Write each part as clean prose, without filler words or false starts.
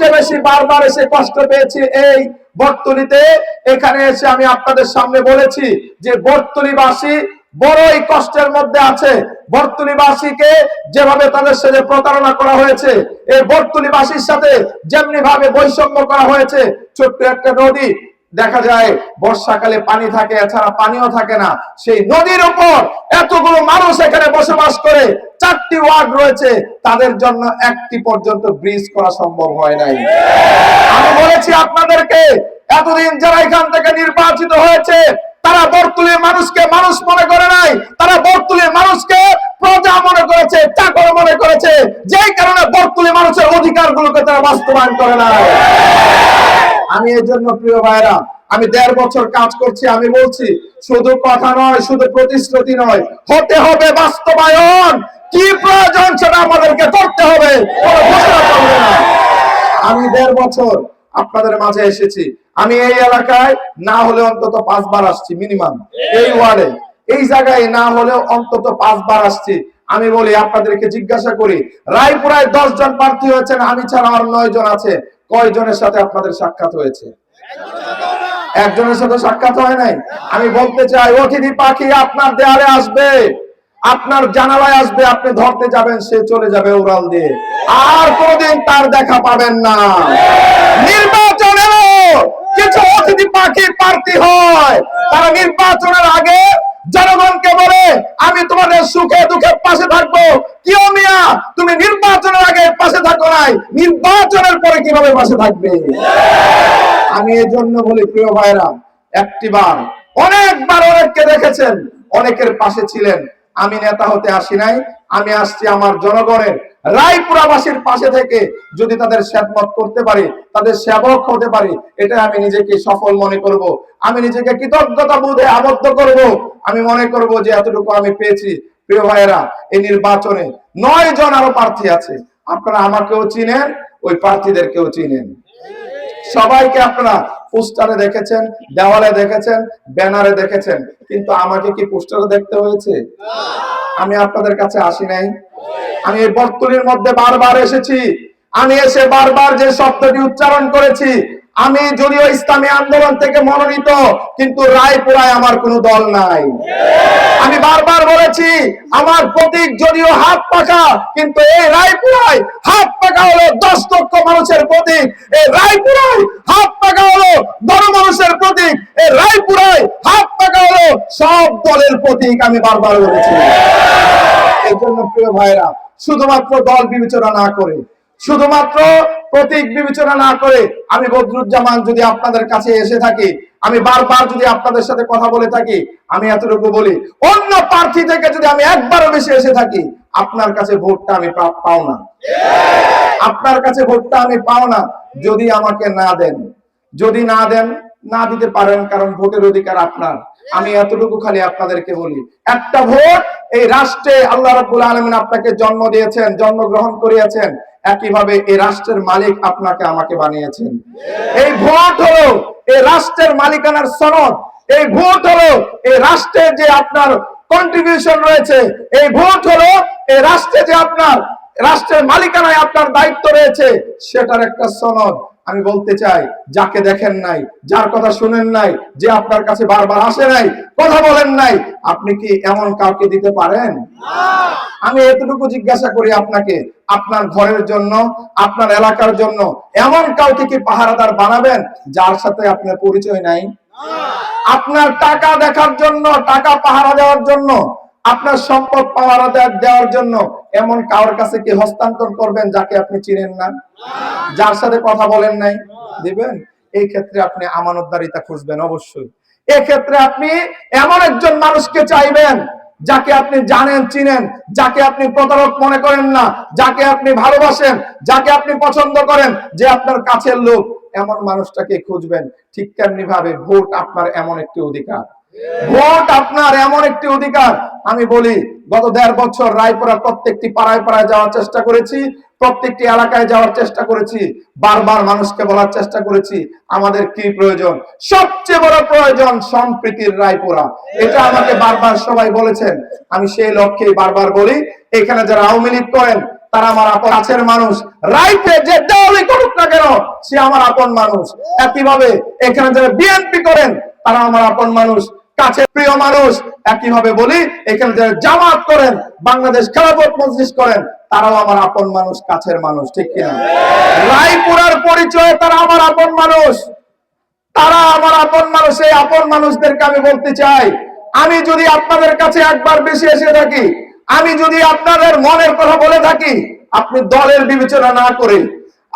সবচেয়ে বেশি বারবার এসে কষ্ট পেয়েছি এই বটতলীতে। এখানে এসে আমি আপনাদের সামনে বলেছি যে বটতলীবাসী বড়ই কষ্টের মধ্যে আছে। বটতলীবাসীকে যেভাবে তাদের সাথে প্রতারণা করা হয়েছে, এই বটতলীবাসীর সাথে যেমনি ভাবে বৈষম্য করা হয়েছে। ছোট্ট একটা নদী, দেখা যায় বর্ষাকালে পানি থাকে, এছাড়া পানিও থাকে না। সেই নদীর উপর এতগুলো মানুষ এখানে বসবাস করে, 4টি ওয়ার্ড রয়েছে, তাদের জন্য একটি পর্যন্ত ব্রিজ করা সম্ভব হয় নাই। আমি বলেছি আপনাদেরকে, এতদিন যারা এখান থেকে নির্বাচিত হয়েছে তারা বটতলীর মানুষকে মানুষ মনে করে নাই, তারা বটতলীর মানুষকে প্রজা মনে করেছে, চাকর মনে করেছে, যেই কারণে বটতলীর মানুষের অধিকারগুলোকে তারা বাস্তবায়ন করে নাই। আমি এই জন্য প্রিয় ভাইরা, আমি 1.5 বছর কাজ করছি। আমি বলছি শুধু কথা নয়, শুধু প্রতিশ্রুতি নয়, হতে হবে বাস্তবায়ন। কি প্রয়োজন সেটা আমাদেরকে করতে হবে, কোনো ঘোষণা করবে না। আমি 1.5 বছর আপনাদের মাঝে এসেছি। আমি এই এলাকায় না হলে অন্তত 5 বার আসছি মিনিমাম, এই ওয়ার্ডে এই জায়গায় না হলেও অন্তত 5 বার আসছি। আমি বলি আপনাদেরকে জিজ্ঞাসা করি, রায়পুরায় 10 জন প্রার্থী হয়েছেন, আমি ছাড়া আর 9 জন আছে। কয়জনের সাথে আপনাদের সাক্ষাৎ হয়েছে? একজনের সাথে সাক্ষাৎ হয় নাই। আমি বলতে চাই, অতিথি পাখি আপনার দেয়ালে আসবে, আপনার জানালায় আসবে, আপনি ধরতে যাবেন, সে চলে যাবে উড়াল দিয়ে, আর কোনদিন তার দেখা পাবেন না। নির্বাচন এলো, কিছু অতিথি পাখি প্রার্থী হয়, তারা নির্বাচনের আগে জনগণকে বলে আমি তোমাদের সুখে দুঃখে পাশে থাকবো। কিও মিয়া, তুমি নির্বাচনের আগে পাশে থাকো নাই, নির্বাচনের পরে কিভাবে পাশে থাকবে? আমি এই জন্য বলি প্রিয় ভাইরা, একটিবার অনেকবার অনেককে দেখেছেন, অনেকের পাশে ছিলেন। আমি নেতা হতে আসি নাই, আমি আসছি আমার জনগণের, রায়পুরাবাসীর পাশে থেকে যদি তাদের সেবক করতে পারি, তাদের সেবক হতে পারি, এটা আমি নিজেকে সফল মনে করব। আমি নিজেকে কৃতজ্ঞতা বোধে আবদ্ধ করব। আমি মনে করব যে এতটুকু আমি পেয়েছি। প্রিয় ভাইয়েরা, এই নির্বাচনে 9 জন আরো প্রার্থী আছে। আপনারা আমাকেও চিনেন, ওই প্রার্থীদেরকেও চিনেন। সবাইকে আপনারা পোস্টারে দেখেছেন, দেওয়ালে দেখেছেন, ব্যানারে দেখেছেন, কিন্তু আমাকে কি পোস্টারে দেখতে হয়েছে? আমি আপনাদের কাছে আসি নাই। আমি এই বটতলীর মধ্যে বারবার এসেছি। আমি এসে বারবার যে শব্দটি উচ্চারণ করেছি, আমি যদিও ইসলামী আন্দোলন থেকে মনোনীত, কিন্তু রায়পুরায় আমার কোনো দল নাই। আমি বারবার বলেছি, আমার প্রতীক যদিও হাত পাখা, কিন্তু এই রায়পুরায় হাত পাখা হলো 10 লক্ষ মানুষের প্রতীক। এই রায়পুরায় হাত পাখা হলো গণমানুষের প্রতীক। এই রায়পুরায় হাত পাখা হলো সব দলের প্রতীক। আমি বারবার বলেছি। এই জন্য প্রিয় ভাইরা, শুধুমাত্র দল বিবেচনা না করে, শুধুমাত্র প্রতীক বিবেচনা না করে, আমি বদরুজ্জামান যদি আপনাদের কাছে এসে থাকি, আমি বারবার যদি আপনাদের সাথে কথা বলে থাকি, আমি এতটুকু বলি, অন্য প্রার্থী থেকে যদি আমি একবারও বেশি এসে থাকি, আপনার কাছে ভোটটা আমি পাও না। আপনার কাছে ভোটটা আমি পাও না যদি আমাকে না দেন। যদি না দেন, না দিতে পারেন, কারণ ভোটের অধিকার আপনার। আমি এতটুকু খালি আপনাদেরকে বলি, একটা ভোট, এই রাষ্ট্রে আল্লাহ রাব্বুল আলামিন আপনাকে জন্ম দিয়েছেন, জন্মগ্রহণ করিয়েছেন, একইভাবে এই রাষ্ট্রের মালিক আপনাকে আমাকে বানিয়েছেন। এই ভোট হলো এই রাষ্ট্রের মালিকানার সনদ। এই ভোট হলো এই রাষ্ট্রে যে আপনার কন্ট্রিবিউশন রয়েছে। এই ভোট হলো এই রাষ্ট্রে যে আপনার রাষ্ট্রের মালিকানায় আপনার দায়িত্ব রয়েছে, সেটার একটা সনদ। আমি বলতে চাই, যাকে দেখেন নাই, যার কথা শুনেন নাই, যে আপনার কাছে বারবার আসে নাই, কথা বলেন নাই, আপনি কি এমন কাউকে দিতে পারেন? আমি এতটুকু জিজ্ঞাসা করি আপনাকে, আপনার ঘরের জন্য, আপনার এলাকার জন্য এমন কাউকে কি পাহারাদার বানাবেন যার সাথে আপনার পরিচয় নাই? আপনার টাকা দেখার জন্য, টাকা পাহারা দেওয়ার জন্য, আপনার সম্পদ পাহারা দেওয়ার জন্য এমন কারোর কাছে কি হস্তান্তর করবেন যাকে আপনি চিনেন না, যার সাথে কথা বলেন নাই? দিবেন? এই ক্ষেত্রে আপনি আমানতদারিতা খুঁজবেন অবশ্যই। এই ক্ষেত্রে আপনি এমন একজন মানুষকে চাইবেন যাকে আপনি জানেন, চিনেন, যাকে আপনি প্রতারক মনে করেন না, যাকে আপনি ভালোবাসেন, যাকে আপনি পছন্দ করেন, যে আপনার কাছের লোক, এমন মানুষটাকে খুঁজবেন। ঠিক তেমনি ভাবে ভোট আপনার এমন একটি অধিকার। ভোট আপনার এমন একটি অধিকার। আমি বলি, গত 1.5 বছর রায়পুরা প্রত্যেকটি পাড়ায় পাড়ায় যাওয়ার চেষ্টা করেছি, প্রত্যেকটি এলাকায় যাওয়ার চেষ্টা করেছি, বারবার মানুষকে বলার চেষ্টা করেছি আমাদের কি প্রয়োজন। সবচেয়ে বড় প্রয়োজন সম্প্রীতির রায়পুরা। এটা আমাকে বারবার সবাই বলেছেন। আমি সেই লক্ষ্যেই বারবার বলি, এখানে যারা আওয়ামী লীগ করেন তারা আমার কাছের মানুষ। রাইতে যে দেওয়ালি করুক না কেন, সে আমার আপন মানুষ। একইভাবে এখানে যারা বিএনপি করেন তারা আমার আপন মানুষ, কাছে প্রিয় মানুষ। একইভাবে বলি এখানে যারা জামাত করেন, বাংলাদেশ খেলাফত মজলিস করেন, তারাও আমার আপন মানুষ, কাছের মানুষ, ঠিক কিনা? রায়পুরার পরিচয় তারা আমার আপন মানুষ, তারা আমার আপন মানুষ। এই আপন মানুষদেরকে আমি বলতে চাই, আমি যদি আপনাদের কাছে একবার বেশি এসে থাকি, আমি যদি আপনাদের মনের কথা বলে থাকি, আপনি দলের বিবেচনা না করে,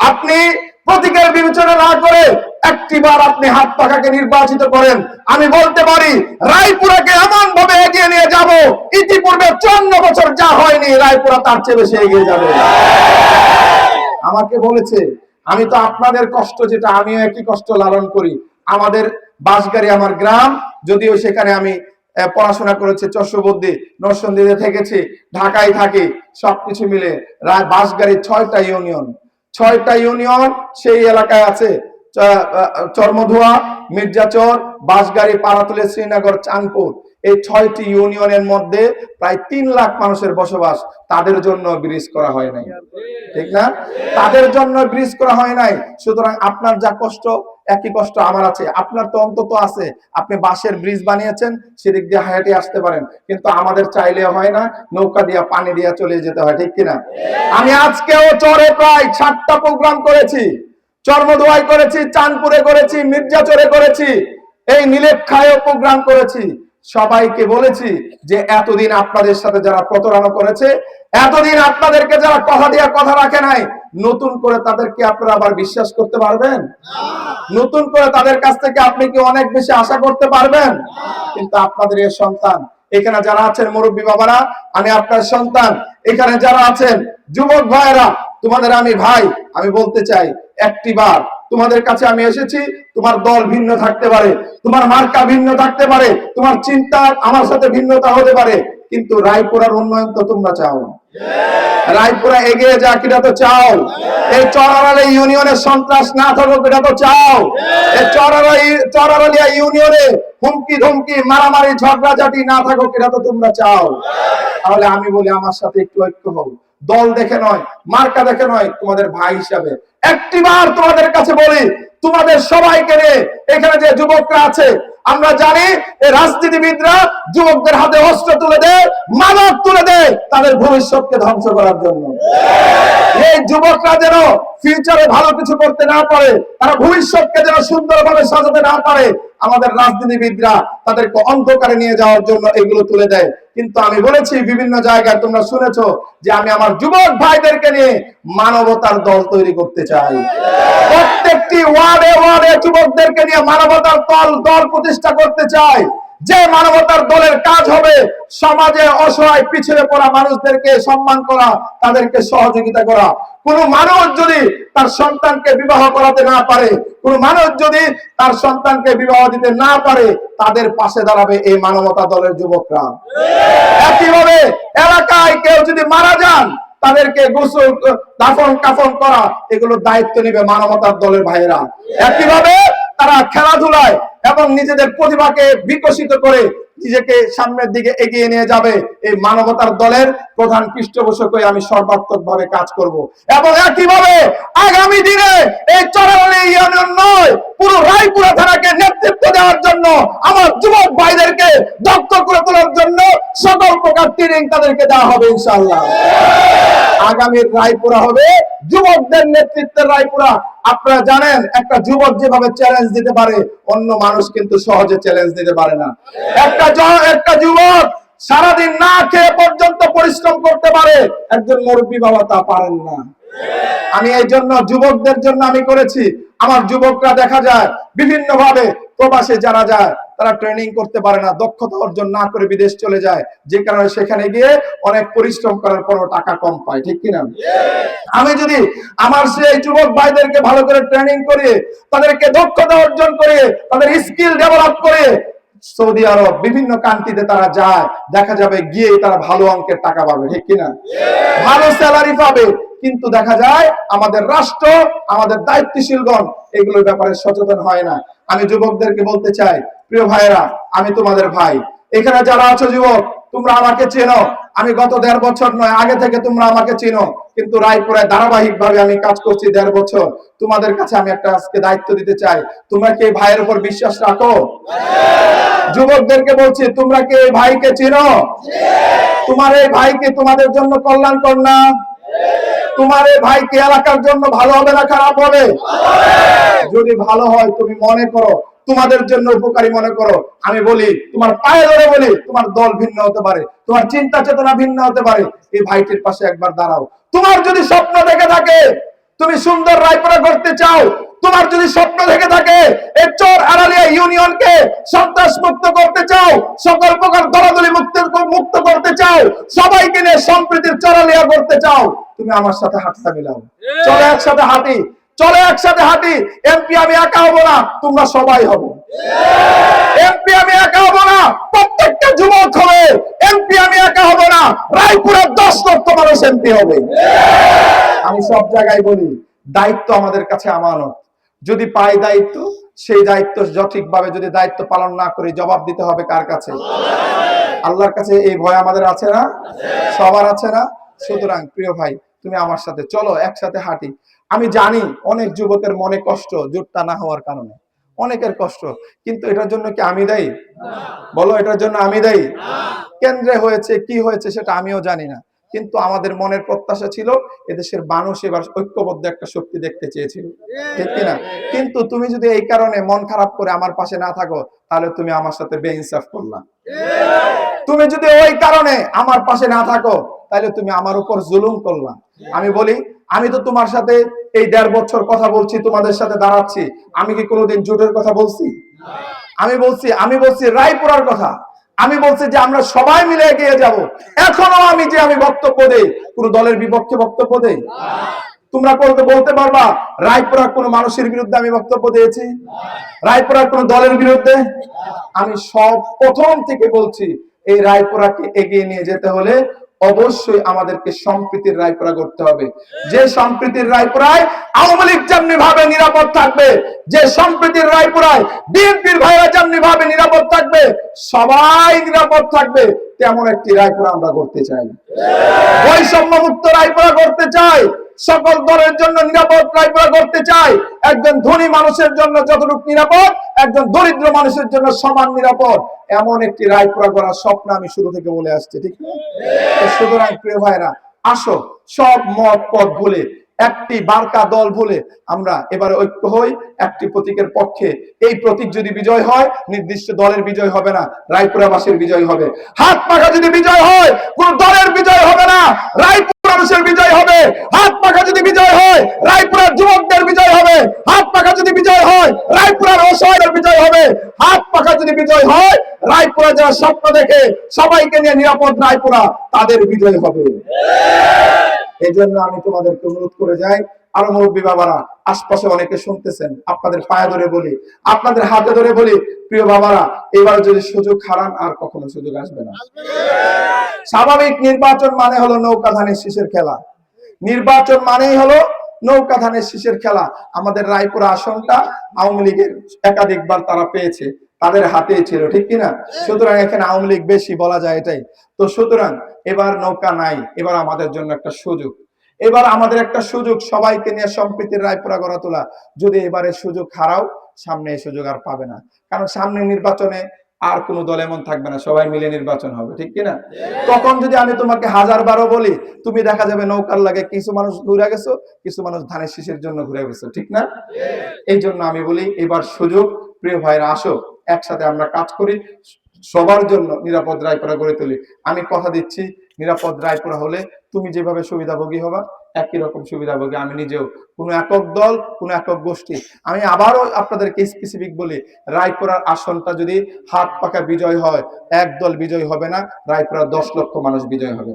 আপনি প্রতীকের বিবেচনা না করে একটিবার আপনি হাত পাখাকে নির্বাচিত করেন, আমি বলতে পারি রায়পুরাকে এমন ভাবে এগিয়ে নিয়ে যাব, ইতিপূর্বে 54 বছর যা হয়নি রায়পুরা তার চেয়ে বেশি এগিয়ে যাবে। আমাকে বলেছে, আমি তো আপনাদের কষ্ট যেটা আমিও একই কষ্ট লালন করি। আমাদের বাঁশগাড়ি আমার গ্রাম, যদিও সেখানে আমি পড়াশোনা করেছি, চর্ষবদ্দি নরসিংদীতে থেকেছি, ঢাকায় থাকি, সবকিছু মিলে বাঁশগাড়ির 6টা ইউনিয়ন, 6টা ইউনিয়ন সেই এলাকায় আছে। চরমধুয়া, মির্জাচর, বাঁশগাড়ি, পাড়াতলী, শ্রীনগর, চাঁদপুর, এই 6টি ইউনিয়নের মধ্যে প্রায় 3 লাখ মানুষের বসবাস। তাদের জন্য ব্রিজ করা হয় নাই, ঠিক না? তাদের জন্য ব্রিজ করা হয় নাই। সুতরাং আপনার যা কষ্ট, একই কষ্ট আমার আছে। আপনার তো অন্তত আছে, আপনি বাঁশের ব্রিজ বানিয়েছেন, সেদিক দিয়ে হেঁটে আসতে পারেন, কিন্তু আমাদের চাইলে হয় না, নৌকা দিয়ে পানি দিয়ে চলে যেতে হয়, ঠিক কিনা? আমি আজকেও চরে প্রায় 7টা প্রোগ্রাম করেছি, চরমধুয়ায় করেছি, চাঁদপুরে করেছি, মির্জাচরে করেছি, এই নীলেক্ষায়ও প্রোগ্রাম করেছি। সবাইকে বলেছি যে এতদিন আপনাদের সাথে যারা প্রতারণা করেছে, এতদিন আপনাদেরকে যারা কথা দিয়ে কথা রাখে নাই, নতুন করে তাদেরকে আপনারা আবার বিশ্বাস করতে পারবেন? নতুন করে তাদের কাছ থেকে আপনি কি অনেক বেশি আশা করতে পারবেন? কিন্তু আপনাদের এই সন্তান, এখানে যারা আছেন মুরব্বী বাবারা, আমি আপনার সন্তান, এখানে যারা আছেন যুবক ভাইয়েরা, তোমাদের আমি ভাই, আমি বলতে চাই একটিবার তোমাদের কাছে আমি এসেছি। তোমার দল ভিন্ন থাকতে পারে, তোমার মার্কা ভিন্ন থাকতে পারে, তোমার চিন্তা আমার সাথে ভিন্নতা হতে পারে, কিন্তু রায়পুরার উন্নয়ন তো তোমরা চাও, রায়পুরা এগিয়ে যাক এটা তো চাও, এই চরারালী ইউনিয়নের সন্ত্রাস না থাকুক এটা তো চাও, এই চরারালিয়া ইউনিয়নে হুমকি ধমকি মারামারি ঝগড়াঝাটি না থাকুক এটা তো তোমরা চাও। তাহলে আমি বলি আমার সাথে একটু ঐক্য হও, দল দেখে নয়, মার্কা দেখে নয়, তোমাদের ভাই হিসাবে একটিবার তোমাদের কাছে বলি, তোমাদের সবাইকে নিয়ে এখানে যে যুবকরা আছে, আমরা জানি এই রাজনীতিবিদরা যুবকদের হাতে অস্ত্র তুলে দেয়, মাদক তুলে দেয় তাদের ভবিষ্যৎকে ধ্বংস করার জন্য। এই যুবকরা যেন ফিউচারে ভালো কিছু করতে না পারে, তারা ভবিষ্যৎকে যেন সুন্দরভাবে সাজাতে না পারে, আমাদের রাজনীতিবিদরা তাদেরকে অন্ধকারে নিয়ে যাওয়ার জন্য এগুলো তুলে দেয়। কিন্তু আমি বলেছি বিভিন্ন জায়গায়, তোমরা শুনেছো যে আমি আমার যুবক ভাইদেরকে নিয়ে মানবতার দল তৈরি করতে চাই। প্রত্যেকটি ওয়ার্ডে ওয়ার্ডে যুবকদেরকে নিয়ে মানবতার দল প্রতিষ্ঠা করতে চাই, যে মানবতার দলের কাজ হবে সমাজে অসহায় পিছনে পড়া মানুষদেরকে সম্মান করা, তাদেরকে সহযোগিতা করা। কোন মানুষ যদি তার সন্তানকে বিবাহ করাতে না পারে, কোন মানুষ যদি তার সন্তানকে বিবাহ দিতে না পারে, তাদের পাশে দাঁড়াবে এই মানবতা দলের যুবকরা। একইভাবে এলাকায় কেউ যদি মারা যান, তাদেরকে গোসল দাফন কাফন করা, এগুলোর দায়িত্ব নেবে মানবতার দলের ভাইয়েরা। একইভাবে তারা খেলাধুলায় এবং নিজেদের প্রতিভাকে বিকশিত করে নিজেকে সামনের দিকে এগিয়ে নিয়ে যাবে। এই মানবতার দলের প্রধান পৃষ্ঠপোষক হয়ে আমি সর্বাত্মক ভাবে কাজ করব। এবং একইভাবে আগামী দিনে এই চরারলী ইউনিয়ন নয়, পুরো রায়পুরা থানাকে নেতৃত্ব দেওয়ার জন্য, আমার যুবক ভাইদেরকে দক্ষ করে তোলার জন্য সকল প্রকার ট্রেনিং তাদেরকে দেওয়া হবে ইনশাআল্লাহ। আগামীর রায়পুরা হবে যুবকদের নেতৃত্বের রায়পুরা। আপনারা জানেন একটা যুবক যেভাবে চ্যালেঞ্জ দিতে পারে, অন্য মানুষ কিন্তু সহজে চ্যালেঞ্জ দিতে পারে না। একটা যুবক সারাদিন না খেয়ে পর্যন্ত পরিশ্রম করতে পারে, একজন মুরব্বী বাবা তা পারেন না। আমি এই জন্য যুবকদের জন্য আমি করেছি। আমার যুবকরা দেখা যায় বিভিন্ন ভাবে প্রবাসে যারা যায়, তারা ট্রেনিং করতে পারে না, দক্ষতা অর্জন না করে বিদেশ চলে যায়, যে কারণে সেখানে গিয়ে অনেক পরিশ্রম করার পরও টাকা কম পায়, ঠিক কিনা? আমি যদি আমার সেই যুবক ভাইদেরকে ভালো করে ট্রেনিং করে, তাদেরকে দক্ষতা অর্জন করে, তাদের স্কিল ডেভেলপ করে সৌদি আরব বিভিন্ন কান্ট্রিতে তারা যায়, দেখা যাবে গিয়ে তারা ভালো অঙ্কের টাকা পাবে, ঠিক কিনা? ভালো স্যালারি পাবে। কিন্তু দেখা যায় আমাদের রাষ্ট্র, আমাদের দায়িত্বশীলগণ এগুলোর ব্যাপারে সচেতন হয় না। আমি যুবকদেরকে বলতে চাই, প্রিয় ভাইয়েরা, আমি তোমাদের ভাই, এখানে যারা আছো যুবক, তোমরা আমাকে চেনো, আমি গত 1.5 বছর নয়, আগে থেকে তোমরা আমাকে চিনো, কিন্তু রায়পুরায় ধারাবাহিক ভাবে আমি কাজ করছি 1.5 বছর। তোমাদের কাছে আমি একটা আজকে দায়িত্ব দিতে চাই, তোমরা কি এই ভাইয়ের উপর বিশ্বাস রাখো? যুবকদেরকে বলছি, তোমরা কি এই ভাইকে চিনো? তোমার এই ভাইকে তোমাদের জন্য কল্যাণকর না? তোমার এই ভাই কি এলাকার জন্য ভালো হবে না খারাপ হবে? যদি ভালো হয় তুমি মনে করো, তোমাদের জন্য উপকারী মনে করো, আমি বলি, তোমার পায়ে ধরে বলি, তোমার দল ভিন্ন হতে পারে, তোমার চিন্তা চেতনা ভিন্ন হতে পারে, এই ভাইটির পাশে একবার দাঁড়াও। তোমার যদি স্বপ্ন দেখে থাকে তুমি সুন্দর রায়পুরা করতে চাও, তোমার যদি স্বপ্ন দেখে থাকে এই চর আড়ালিয়া ইউনিয়নকে সন্ত্রাস মুক্ত করতে চাও, সকল প্রকার দলাদলি মুক্ত করতে চাও, সবাইকে নিয়ে সম্প্রীতির চরালিয়া করতে চাও, তুমি আমার সাথে হাতটা মিলাও, চলো একসাথে হাঁটি, চলো একসাথে হাঁটি। এমপি আমি একা হবো না, তোমরা সবাই হবো। এমপি আমি একা হবো না, প্রত্যেকটা যুবক হবে। এমপি আমি একা হবো না, রায়পুরের 10 লক্ষ মানুষ এমপি হবে। আমি সব জায়গায় বলি, দায়িত্ব আমাদের কাছে আমানত। যদি পাই দায়িত্ব, সেই দায়িত্ব সঠিকভাবে যদি দায়িত্ব পালন না করি, জবাব দিতে হবে কার কাছে? আল্লাহর কাছে। এই ভয় আমাদের আছে না? সবার আছে না? সুতরাং প্রিয় ভাই, তুমি আমার সাথে চলো, একসাথে হাঁটি। আমি জানি অনেক যুবকের মনে কষ্ট জোটটা না হওয়ার কারণে, অনেকের কষ্ট, কিন্তু এটার জন্য কি আমি দায়ী? বলো, এটার জন্য আমি দায়ী? কেন্দ্রে হয়েছে কি হয়েছে সেটা আমিও জানি না, কিন্তু আমাদের মনের প্রত্যাশা ছিল এদেশের মানুষ এবার ঐক্যবদ্ধ একটা শক্তি দেখতে চেয়েছিল, ঠিক কিনা? কিন্তু তুমি যদি এই কারণে মন খারাপ করে আমার পাশে না থাকো, তাহলে তুমি আমার সাথে বেইনসাফ করলা। তুমি যদি ওই কারণে আমার পাশে না থাকো, তাহলে তুমি আমার উপর জুলুম করলা। আমি বলি, আমি তো তোমার সাথে এই 1.5 বছর কথা বলছি, তোমাদের সাথে দাঁড়াচ্ছি, আমি কি কোনোদিন জোটের কথা বলছি? আমি বলছি রায়পুরার কথা। আমি বলছি যে আমরা সবাই মিলে এগিয়ে যাব। এখনো আমি বক্তব্য দেই, কোন দলের বিপক্ষে বক্তব্য দেই? তোমরা বলতে পারবা রায়পুরার কোন মানুষের বিরুদ্ধে আমি বক্তব্য দিয়েছি? রায়পুরার কোন দলের বিরুদ্ধে? আমি সব প্রথম থেকে বলছি, এই রায়পুরাকে এগিয়ে নিয়ে যেতে হলে অবশ্যই আমাদেরকে সম্প্রীতির রায়পুরা করতে হবে। যে সম্প্রীতির রায়পুরায় আওয়ামী লীগ যেমনি ভাবে নিরাপদ থাকবে, যে সম্প্রীতির রায়পুরায় বিএনপির ভাইরা যেমনি ভাবে নিরাপদ থাকবে, সবাই নিরাপদ থাকবে, তেমন একটি রায়পুরা আমরা করতে চাই। বৈষম্য মুক্ত রায়পুরা করতে চাই, সকল দলের জন্য নিরাপদ রায়পুরা করতে চাই। একজন ধনী মানুষের জন্য যতটুকু নিরাপদ, একজন দরিদ্র মানুষের জন্য সমান নিরাপদ, এমন একটি রায়পুরা করার স্বপ্ন আমি শুরু থেকে বলে আসছি, ঠিক না? সুতরাং প্রিয় ভাইরা, আসো সব মত পথ ভুলে, একটি বার্কা দল ভুলে আমরা এবারে ঐক্য হই একটি প্রতীকের পক্ষে। এই প্রতীক যদি বিজয় হয়, নির্দিষ্ট দলের বিজয় হবে না, রায়পুরাবাসীর বিজয় হবে। হাত পাখা যদি বিজয় হয়, কোন দলের বিজয় হবে না, রায়পুর মানুষের বিজয় হবে। হাত পাখা যদি বিজয় হয়, রায়পুরের যুবকদের বিজয় হবে। হাত পাখা যদি বিজয় হয়, রায়পুরের অসহায়ের বিজয় হবে। হাত পাখা যদি বিজয় হয়, রায়পুরা যারা স্বপ্ন দেখে সবাইকে নিয়ে নিরাপদ রায়পুরা, তাদের বিজয় হবে। এই জন্য আমি তোমাদেরকে অনুরোধ করে যাই, আরো মুরব্বী বাবারা, আশপাশে অনেকে শুনতেছেন, আপনাদের পায়ে ধরে বলি, আপনাদের হাতে ধরে বলি, প্রিয় বাবারা, এবার যদি সুযোগ হারান, আর কখনো সুযোগ আসবে না। স্বাভাবিক নির্বাচন মানে হলো নৌকা ধানের শীষের খেলা। নির্বাচন মানেই হলো নৌকা ধানের শীষের খেলা। আমাদের রায়পুরা আসনটা আওয়ামী লীগের একাধিকবার তারা পেয়েছে, তাদের হাতেই ছিল, ঠিক কিনা? সুতরাং এখানে আওয়ামী লীগ বেশি, বলা যায় এটাই। তো সুতরাং এবার নৌকা নাই, এবার আমাদের জন্য একটা সুযোগ, এবার আমাদের একটা সুযোগ সবাইকে নিয়ে সম্প্রীতির রায়পুরা গড়া তোলা। যদি এবারে সুযোগ হারাও, সামনে এই সুযোগ আর পাবে না, কারণ সামনে নির্বাচনে আর কোন দল এমন থাকবে না, সবাই মিলে নির্বাচন হবে, ঠিক কিনা? তখন যদি আমি তোমাকে 1000 বলি, তুমি দেখা যাবে নৌকার লাগে কিছু মানুষ ঘুরে গেছো, কিছু মানুষ ধানের শীষের জন্য ঘুরে গেছো, ঠিক না? এই জন্য আমি বলি, এবার সুযোগ, প্রিয় ভাইরা, আসো একসাথে আমরা কাজ করি, সবার জন্য নিরাপদ রায়পুরা গড়ে তুলি। আমি কথা দিচ্ছি, নিরাপদ রায়পুরা হলে তুমি যেভাবে সুবিধাভোগী হবা, একই রকম সুবিধাভোগী আমি নিজেও। কোনো একক দল, কোনো একক গোষ্ঠী, আমি আবারও আপনাদেরকে স্পেসিফিক বলি, রায়পুরার আসনটা যদি হাত পাকা বিজয় হয়, এক দল বিজয় হবে না, রায়পুরার 10 লক্ষ মানুষ বিজয় হবে।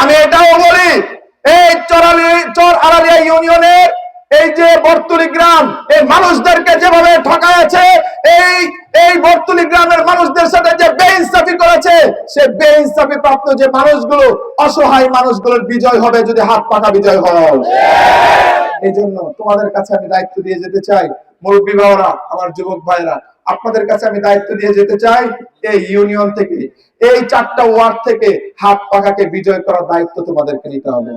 আমি এটাও বলি, এই চর আড়ালিয়া ইউনিয়নের এই যে বর্তুলি গ্রাম, এই মানুষদেরকে যেভাবে ঠকাইছে, এই বর্তুলি গ্রামের মানুষদের সাথে যে বেইনসাফি করেছে, সে বেইনসাফি প্রাপ্ত যে মানুষগুলো, অসহায় মানুষগুলোর বিজয় হবে যদি হাত পাকা বিজয় হয়। এই জন্য তোমাদের কাছে আমি দায়িত্ব দিয়ে যেতে চাই, মুরব্বী বাবারা, আমার যুবক ভাইরা, আপনাদের কাছে আমি দায়িত্ব দিয়ে যেতে চাই, এই ইউনিয়ন থেকে, এই 4টা ওয়ার্ড থেকে হাত পাখাকে বিজয় করার দায়িত্ব তোমাদেরকে নিতে হবে।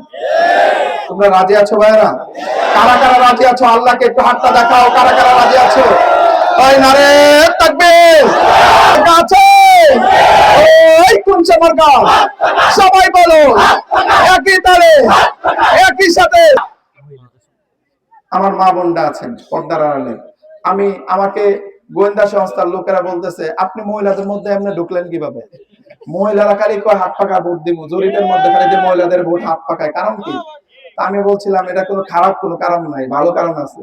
তোমরা রাজি আছো ভাইরা? কারা কারা রাজি আছো? আল্লাহকে একটু হাতটা দেখাও, কারা কারা রাজি আছো? ওই নারে তাকবীর আছে, ওই কোন মার্কা, সবাই বলো একই তালে একই সাথে। আমার মা বোনরা আছেন পর্দার আড়ালে, আমাকে গোয়েন্দা সংস্থার লোকেরা বলতেছে, আপনি মহিলাদের মধ্যে এমনি ঢুকলেন কিভাবে? মহিলারা খালি কয় হাত পাকা ভোট দিব, জরিপের মধ্যে খালি যে মহিলাদের ভোট হাত পাকায়, কারণ কি? আমি বলছিলাম এটা কোনো খারাপ কোনো কারণ নাই, ভালো কারণ আছে।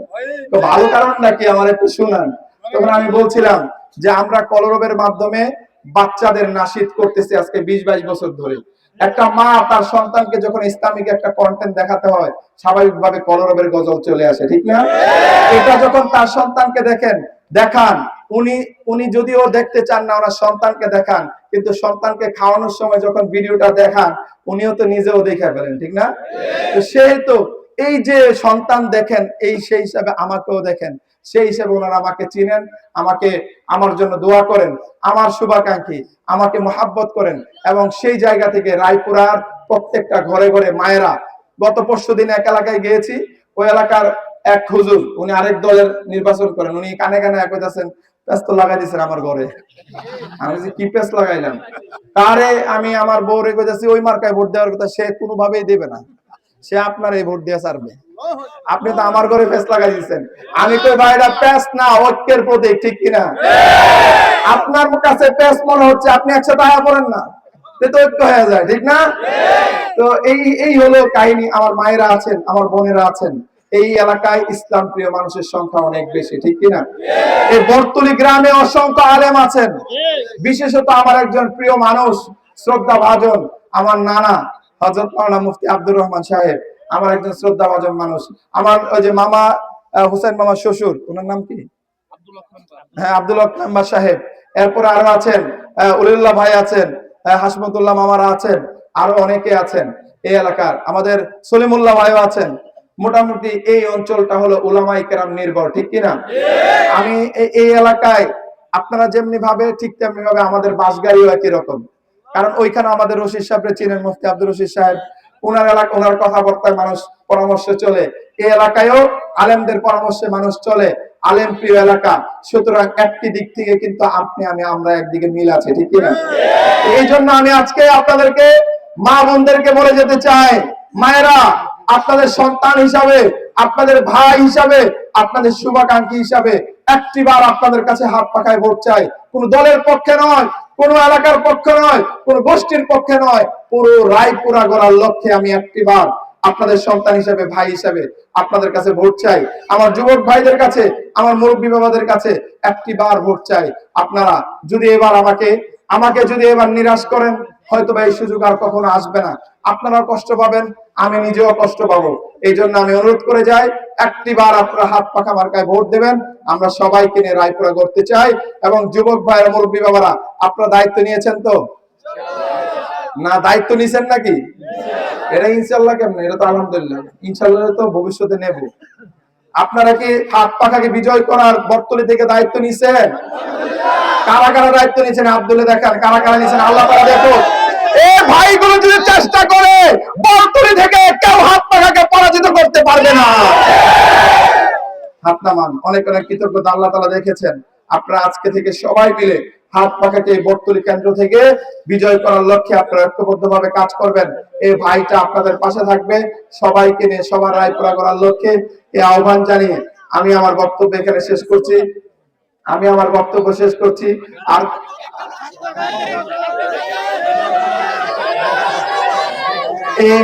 তো ভালো কারণ নাকি আমার একটু শুনান। তখন আমি বলছিলাম যে আমরা কলরবের মাধ্যমে বাচ্চাদের নাশিদ করতেছি আজকে 20-22 বছর ধরে। একটা মা তার সন্তানকে যখন ইসলামিক একটা কন্টেন্ট দেখাতে হয়, স্বাভাবিকভাবে কলরবের গজল চলে আসে, ঠিক না? এটা যখন তার সন্তানকে দেখান, উনি যদিও দেখতে চান না, ওনার সন্তানকে দেখান, কিন্তু সন্তানকে খাওয়ানোর সময় যখন ভিডিওটা দেখান, উনিও তো নিজেও দেখে ফেলেন, ঠিক না? তো সেহেতু এই যে সন্তান দেখেন, সেই হিসাবে আমাকেও দেখেন, সেই হিসাবে ওনারা আমাকে চিনেন, আমার জন্য দোয়া করেন, আমার শুভাকাঙ্ক্ষী, আমাকে মহাব্বত করেন। এবং সেই জায়গা থেকে রায়পুরার প্রত্যেকটা ঘরে ঘরে মায়েরা, গত পরশুদিন এক এলাকায় গিয়েছি, ওই এলাকার এক হুজুর, উনি আরেক দলের নির্বাচন করেন, উনি কানে কানে এক হইতাছেন, পেস্ত লাগাই দিয়েছেন আমার ঘরে। আমি যে কি পেস্ট লাগাইলাম, তারে আমি আমার বউরে কইতাছি ওই মার্কায় ভোট দেওয়ার কথা, সে কোনোভাবেই দেবে না, সে আপনার এই ভোট দিয়ে ছাড়বে। আপনি তো আমার ঘরে পেস্ট লাগাই দিয়েছেন। আমি কই ভাই এটা পেস্ট না, ঐক্যের প্রতীক, ঠিক কিনা? আপনার কাছে পেস্ট মনে হচ্ছে, আপনি একসাথে আয়া পড়েন না, তো ঐক্য হয়ে যায়, ঠিক না? তো এই হলো কাহিনী। আমার মায়েরা আছেন, আমার বোনেরা আছেন, এই এলাকায় ইসলাম প্রিয় মানুষের সংখ্যা অনেক বেশি, ঠিক কিনা? এই বর্তলি গ্রামে অসংখ্য আলেম আছেন, বিশেষত আমার একজন প্রিয় মানুষ, শ্রদ্ধা ভাজন, আমার নানা হযরত মাওলানা মুফতি আব্দুর রহমান সাহেব, আমার একজন শ্রদ্ধা ভাজন মানুষ। আমার ওই যে মামা হুসেন মামা শ্বশুর, ওনার নাম কি? হ্যাঁ, আব্দুল হক মেম্বার সাহেব। এরপরে আরো আছেন উলিউল্লাহ ভাই আছেন, হাসমতুল্লাহ মামারা আছেন, আরো অনেকে আছেন এই এলাকার। আমাদের সলিমুল্লাহ ভাইও আছেন। মোটামুটি এই অঞ্চলটা হলো উলামায়ে কেরাম নির্ভর, ঠিক কিনা? আমি এই এলাকায় আপনারা যেমনি ভাবে ঠিক তেমনি ভাবে আমাদের বাসগাড়িও একই রকম। কারণ ওইখানে আমাদের রশিদ সাহেব চিনেন, মুফতি আব্দুর রশিদ সাহেব, ওনার কথাবার্তায় মানুষ পরামর্শে চলে। এই এলাকায়ও আলেমদের পরামর্শে মানুষ চলে, আলেম প্রিয় এলাকা। সুতরাং একটি দিক থেকে কিন্তু আমরা একদিকে মিল আছে, ঠিক কিনা? এই জন্য আমি আজকে আপনাদেরকে, মা বোনদেরকে বলে যেতে চাই, মায়েরা, আপনাদের সন্তান হিসাবে, আপনাদের ভাই হিসাবে, আপনাদের শুভাকাঙ্ক্ষী হিসাবে একটিবার আপনাদের কাছে হাত পাখায় ভোট চাই। কোন দলের পক্ষে নয়, কোন এলাকার পক্ষে নয়, কোন গোষ্ঠীর পক্ষে নয়, পুরো রায়পুরা গড়ার লক্ষ্যে আমি একটিবার আপনাদের সন্তান হিসেবে, ভাই হিসেবে আপনাদের কাছে ভোট চাই। আমার যুবক ভাইদের কাছে, আমার মুরব্বী বাবাদের কাছে একটিবার ভোট চাই। আপনারা যদি এবার আমাকে যদি এবার নিরাশ করেন, হয়তো বা এই সুযোগ আর কখনো আসবে না। আপনারাও কষ্ট পাবেন, আমি নিজেও কষ্ট পাবো। এই জন্য আমি অনুরোধ করে যাই, একটিবার আপনারা হাত পাখা মার্কায় ভোট দেবেন। আমরা সবাইকে নিয়ে রায়পুরা করতে চাই। এবং যুবক ভাইয়ের, মুরব্বী বাবারা, আপনারা দায়িত্ব নিয়েছেন তো? না, দায়িত্ব নিছেন নাকি? এটা ইনশাআল্লাহ কেমন? এটা তো আলহামদুলিল্লাহ, ইনশাআল্লাহ তো ভবিষ্যতে নেব। আপনারা কি হাত পাখাকে বিজয় করার বর্তলি থেকে দায়িত্ব নিছেন? কারা কারা দায়িত্ব নিছেন? আব্দুল্লাহ দেখান, কারা কারা নিছেন? আল্লাহ তাআলা দেখো। এই ভাইগুলো যদি চেষ্টা করে, বর্তলি থেকে কেউ হাত পাখাকে পরাজিত করতে পারবে না। হাত নামান। অনেক অনেক কৃতজ্ঞতা, আল্লাহ তাআলা দেখেছেন। আপনারা আজকে থেকে সবাই মিলে হাত পাখাকে বর্তলি কেন্দ্র থেকে বিজয় করার লক্ষ্যে আপনারা ঐক্যবদ্ধভাবে কাজ করবেন। এই ভাইটা আপনাদের পাশে থাকবে। সবাইকে নিয়ে সবার রায়পুরা করার লক্ষ্যে এই আহ্বান জানিয়ে আমি আমার বক্তব্য এখানে শেষ করছি। আর এই